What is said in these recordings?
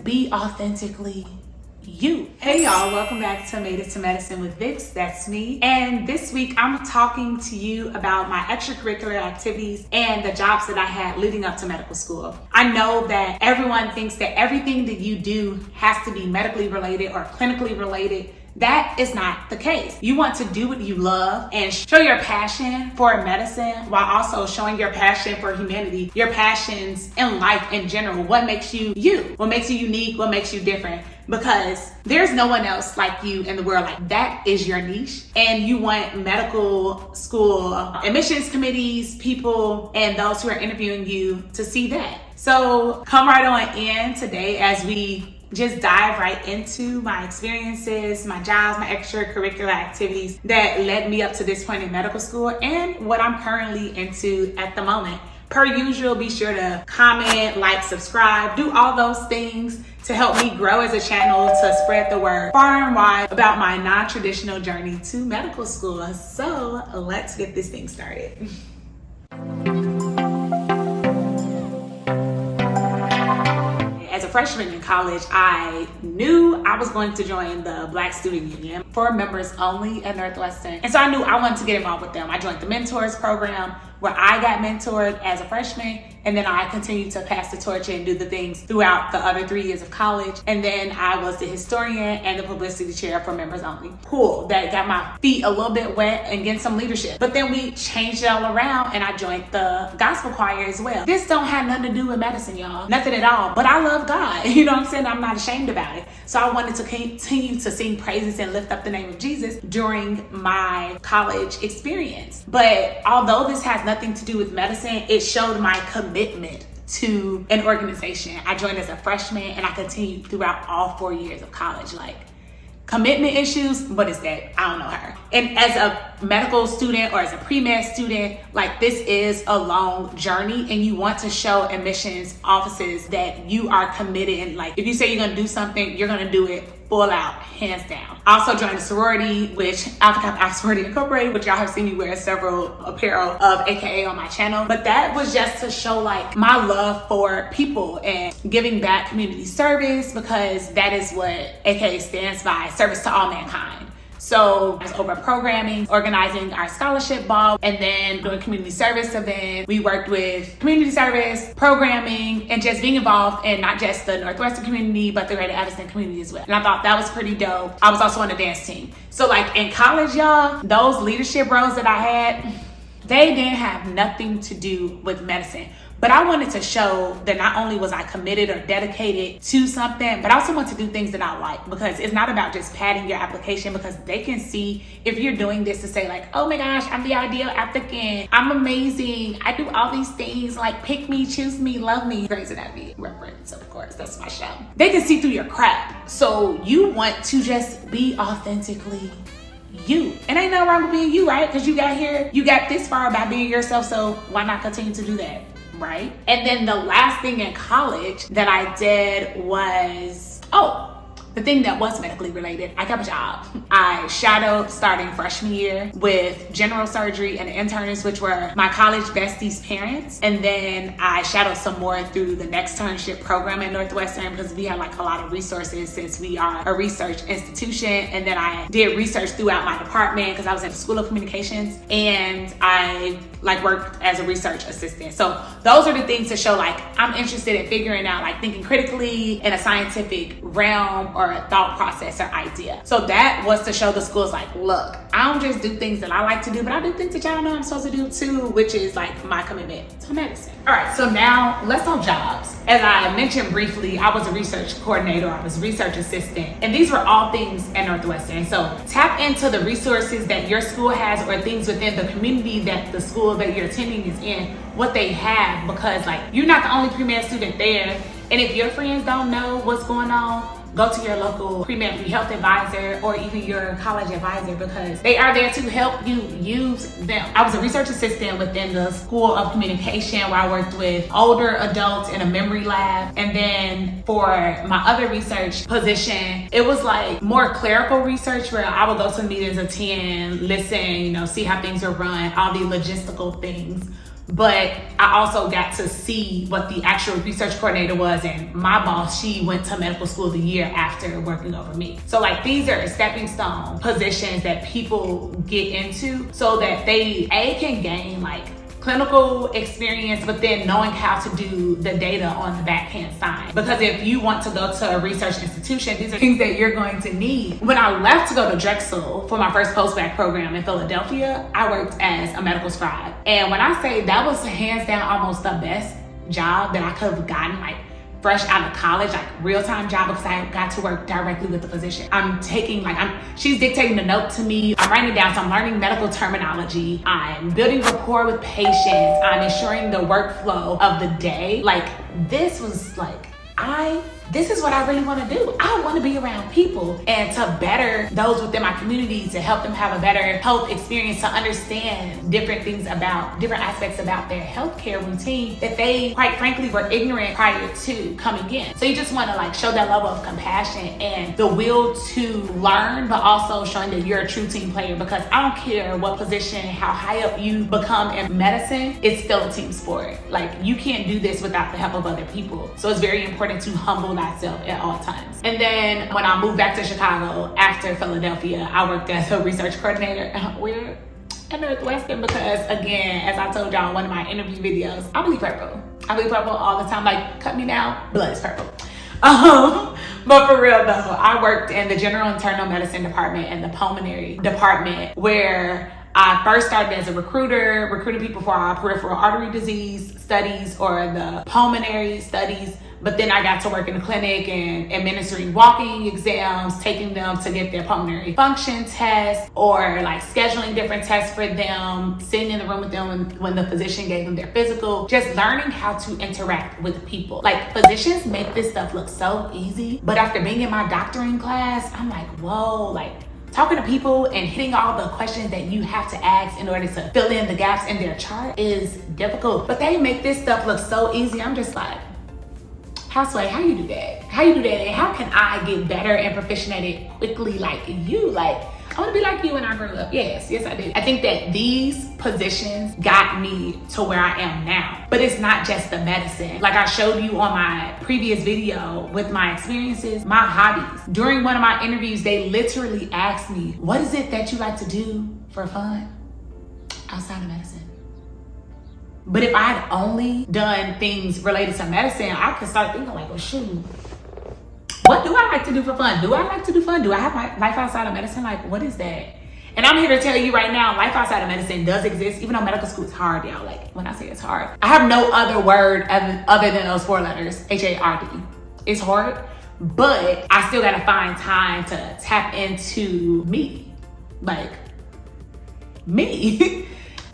Be authentically you. Hey y'all, welcome back to Made It to Medicine with Vix. That's me. And this week I'm talking to you about my extracurricular activities and the jobs that I had leading up to medical school. I know that everyone thinks that everything that you do has to be medically related or clinically related. That is not the case. You want to do what you love and show your passion for medicine while also showing your passion for humanity, your passions in life in general. What makes you you? What makes you unique? What makes you different? Because there's no one else like you in the world. Like, that is your niche. And you want medical school admissions committees, people, and those who are interviewing you to see that. So come right on in today as we just dive right into my experiences, my jobs, my extracurricular activities that led me up to this point in medical school and what I'm currently into at the moment. Per usual, be sure to comment, like, subscribe, do all those things to help me grow as a channel to spread the word far and wide about my non-traditional journey to medical school. So let's get this thing started. As a freshman in college, I knew I was going to join the Black Student Union for members only at Northwestern. And so I knew I wanted to get involved with them. I joined the Mentors program where I got mentored as a freshman, and then I continued to pass the torch and do the things throughout the other 3 years of college. And then I was the historian and the publicity chair for members only. Cool, that got my feet a little bit wet and getting some leadership. But then we changed it all around and I joined the gospel choir as well. This don't have nothing to do with medicine, y'all. Nothing at all. But I love God. You know what I'm saying? I'm not ashamed about it. So I wanted to continue to sing praises and lift up the name of Jesus during my college experience. But although this has nothing to do with medicine, it showed my commitment to an organization. I joined as a freshman and I continued throughout all 4 years of college. Like, commitment issues, what is that? I don't know her. And as a medical student or as a pre-med student, like, this is a long journey and you want to show admissions offices that you are committed. And like, if you say you're gonna do something, you're gonna do it full out, hands down. I also joined a sorority, which Alpha Kappa Sorority Incorporated, which y'all have seen me wear several apparel of, AKA on my channel. But that was just to show like my love for people and giving back community service, because that is what AKA stands by, service to all mankind. So I was over programming, organizing our scholarship ball, and then doing community service events. We worked with community service, programming, and just being involved in not just the Northwestern community, but the greater Evanston community as well. And I thought that was pretty dope. I was also on the dance team. So like in college, y'all, those leadership roles that I had, they didn't have nothing to do with medicine. But I wanted to show that not only was I committed or dedicated to something, but I also want to do things that I like, because it's not about just padding your application, because they can see if you're doing this to say like, oh my gosh, I'm the ideal applicant. I'm amazing. I do all these things, like pick me, choose me, love me. Grey's Anatomy reference, of course, that's my show. They can see through your crap. So you want to just be authentically you. And ain't nothing wrong with being you, right? Because you got here, you got this far by being yourself, so why not continue to do that? Right? And then the last thing in college that I did was, the thing that was medically related, I got a job. I shadowed starting freshman year with general surgery and internists, which were my college besties' parents. And then I shadowed some more through the next internship program at Northwestern, because we had like a lot of resources since we are a research institution. And then I did research throughout my department because I was in the School of Communications, and I like worked as a research assistant. So those are the things to show like I'm interested in figuring out, like thinking critically in a scientific realm or a thought process or idea. So that was to show the schools like, look, I don't just do things that I like to do, but I do things that y'all know I'm supposed to do too, which is like my commitment to medicine. All right, so now let's talk jobs. As I mentioned briefly, I was a research coordinator, I was a research assistant, and these were all things at Northwestern. So tap into the resources that your school has or things within the community that the school that you're attending is in, what they have, because like you're not the only pre-med student there. And if your friends don't know what's going on, go to your local pre-med health advisor or even your college advisor, because they are there to help you use them. I was a research assistant within the School of Communication, where I worked with older adults in a memory lab. And then for my other research position, it was like more clerical research, where I would go to meetings, attend, listen, see how things are run, all the logistical things. But I also got to see what the actual research coordinator was, and my boss, she went to medical school the year after working over me. So like these are stepping stone positions that people get into so that they can gain like clinical experience, but then knowing how to do the data on the backhand side. Because if you want to go to a research institution, these are things that you're going to need. When I left to go to Drexel for my first post-bac program in Philadelphia, I worked as a medical scribe. And when I say that was hands down almost the best job that I could have gotten, like fresh out of college, like real-time job, because I got to work directly with the physician. She's dictating the note to me. I'm writing it down, so I'm learning medical terminology. I'm building rapport with patients. I'm ensuring the workflow of the day. Like this was like, this is what I really want to do. I want to be around people and to better those within my community, to help them have a better health experience, to understand different aspects about their healthcare routine that they, quite frankly, were ignorant prior to coming in. So you just want to like show that level of compassion and the will to learn, but also showing that you're a true team player, because I don't care what position, how high up you become in medicine, it's still a team sport. Like you can't do this without the help of other people. So it's very important to humble myself at all times. And then when I moved back to Chicago after Philadelphia, I worked as a research coordinator at Northwestern, because again, as I told y'all in one of my interview videos, I bleed purple. I bleed purple all the time. Like, cut me now, blood is purple. But for real though, I worked in the general internal medicine department and the pulmonary department, where I first started as a recruiting people for our peripheral artery disease studies or the pulmonary studies. But then I got to work in the clinic and administering walking exams, taking them to get their pulmonary function tests, or like scheduling different tests for them, sitting in the room with them when the physician gave them their physical, just learning how to interact with people. Like physicians make this stuff look so easy, but after being in my doctoring class, I'm like, whoa, like talking to people and hitting all the questions that you have to ask in order to fill in the gaps in their chart is difficult. But they make this stuff look so easy. I'm just like, how you do that? How you do that? And how can I get better and proficient at it quickly like you? Like, I want to be like you when I grow up. Yes, I do. I think that these positions got me to where I am now. But it's not just the medicine. Like I showed you on my previous video with my experiences, my hobbies. During one of my interviews, they literally asked me, what is it that you like to do for fun outside of medicine? But if I had only done things related to medicine, I could start thinking like, well, shoot, what do I like to do for fun? Do I like to do fun? Do I have my life outside of medicine? Like, what is that? And I'm here to tell you right now, life outside of medicine does exist, even though medical school is hard, y'all. Like, when I say it's hard, I have no other word other than those 4 letters, HARD. It's hard, but I still gotta find time to tap into me. Like, me.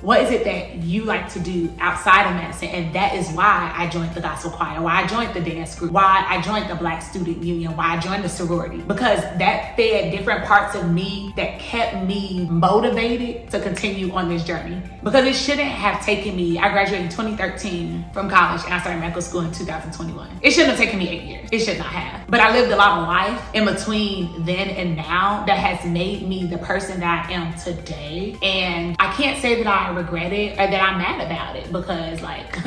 What is it that you like to do outside of medicine? And that is why I joined the gospel choir, why I joined the dance group, why I joined the Black Student Union, why I joined the sorority, because that fed different parts of me that kept me motivated to continue on this journey. Because it shouldn't have taken me, I graduated in 2013 from college and I started medical school in 2021. It shouldn't have taken me 8 years. It should not have. But I lived a lot of life in between then and now that has made me the person that I am today. And I can't say that I regret it or that I'm mad about it, because like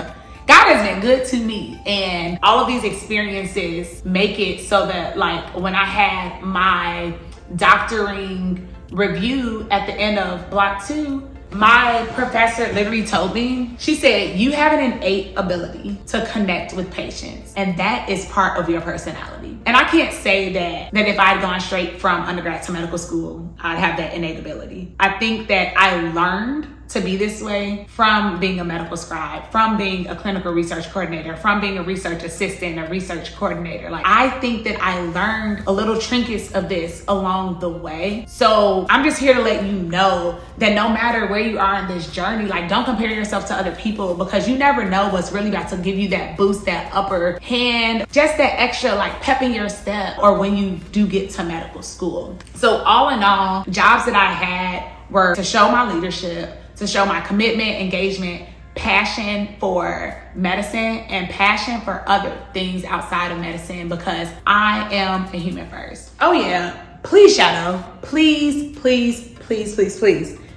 God has been good to me, and all of these experiences make it so that like when I had my doctoring review at the end of block 2, my professor literally told me, she said, you have an innate ability to connect with patients, and that is part of your personality. And I can't say that if I'd gone straight from undergrad to medical school, I'd have that innate ability. I think that I learned to be this way from being a medical scribe, from being a clinical research coordinator, from being a research assistant, a research coordinator. Like, I think that I learned a little trinkets of this along the way. So I'm just here to let you know that no matter where you are in this journey, like, don't compare yourself to other people, because you never know what's really about to give you that boost, that upper hand, just that extra like pep in your step, or when you do get to medical school. So all in all, jobs that I had were to show my leadership, to show my commitment, engagement, passion for medicine, and passion for other things outside of medicine, because I am a human first. Oh yeah, please Shadow, please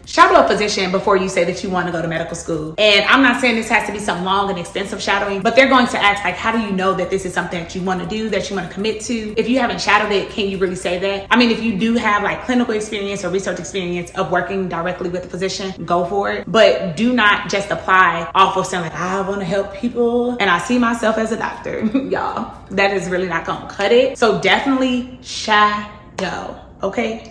shadow a physician before you say that you want to go to medical school. And I'm not saying this has to be some long and extensive shadowing, but they're going to ask, like, how do you know that this is something that you want to do, that you want to commit to? If you haven't shadowed it, can you really say that? I mean, if you do have like clinical experience or research experience of working directly with a physician, go for it. But do not just apply off of saying like, I want to help people and I see myself as a doctor. Y'all, that is really not gonna cut it. So definitely shadow, okay?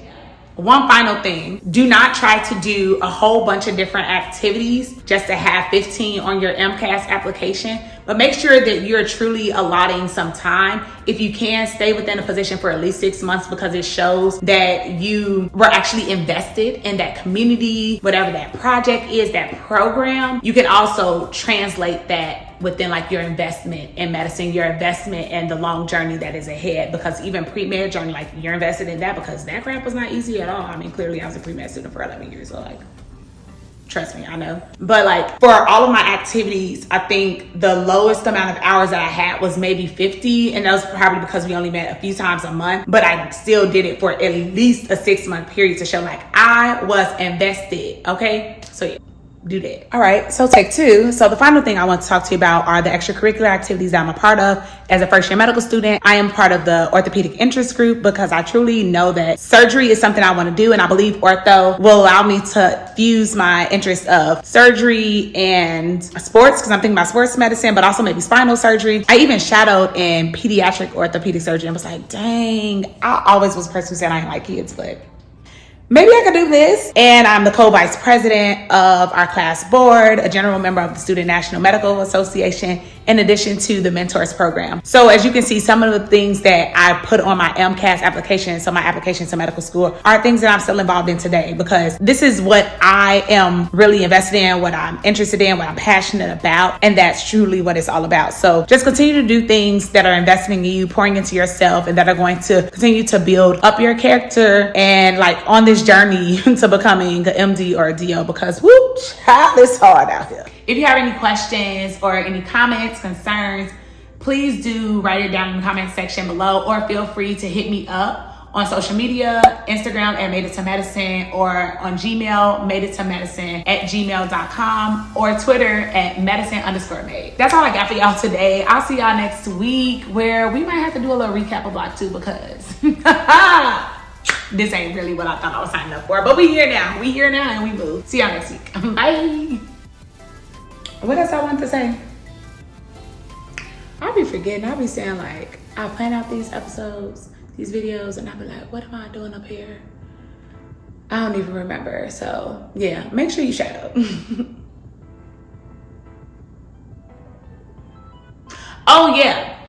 One final thing, do not try to do a whole bunch of different activities just to have 15 on your MCAS application, but make sure that you're truly allotting some time. If you can, stay within a position for at least 6 months, because it shows that you were actually invested in that community, whatever that project is, that program. You can also translate that within like your investment in medicine, your investment in the long journey that is ahead, because even pre-med journey, like you're invested in that, because that crap was not easy at all. I mean, clearly I was a pre-med student for 11 years, so like, trust me, I know. But like for all of my activities, I think the lowest amount of hours that I had was maybe 50. And that was probably because we only met a few times a month, but I still did it for at least a 6-month period to show like I was invested, okay? So yeah. Do that. All right, so take 2. So the final thing I want to talk to you about are the extracurricular activities that I'm a part of as a first-year medical student. I am part of the orthopedic interest group because I truly know that surgery is something I want to do, and I believe ortho will allow me to fuse my interest of surgery and sports, because I'm thinking about sports medicine, but also maybe spinal surgery. I even shadowed in pediatric orthopedic surgery and was like, dang, I always was a person who said I didn't like kids, but maybe I could do this. And I'm the co-vice president of our class board, a general member of the Student National Medical Association, in addition to the mentors program. So as you can see, some of the things that I put on my MCAS application, so my application to medical school, are things that I'm still involved in today, because this is what I am really invested in, what I'm interested in, what I'm passionate about. And that's truly what it's all about. So just continue to do things that are investing in you, pouring into yourself, and that are going to continue to build up your character and like on this journey to becoming an MD or a DO, because woo, child, it's hard out here. If you have any questions or any comments, concerns, please do write it down in the comment section below, or feel free to hit me up on social media, Instagram at madeittomedicine, or on Gmail, madeittomedicine@gmail.com, or Twitter at medicine_made. That's all I got for y'all today. I'll see y'all next week, where we might have to do a little recap of block 2, because this ain't really what I thought I was signing up for, but we here now. We here now and we move. See y'all next week. Bye. What else I want to say? I'll be forgetting. I'll be saying like, I plan out these episodes, these videos, and I'll be like, what am I doing up here? I don't even remember. So yeah, make sure you shadow. Oh yeah.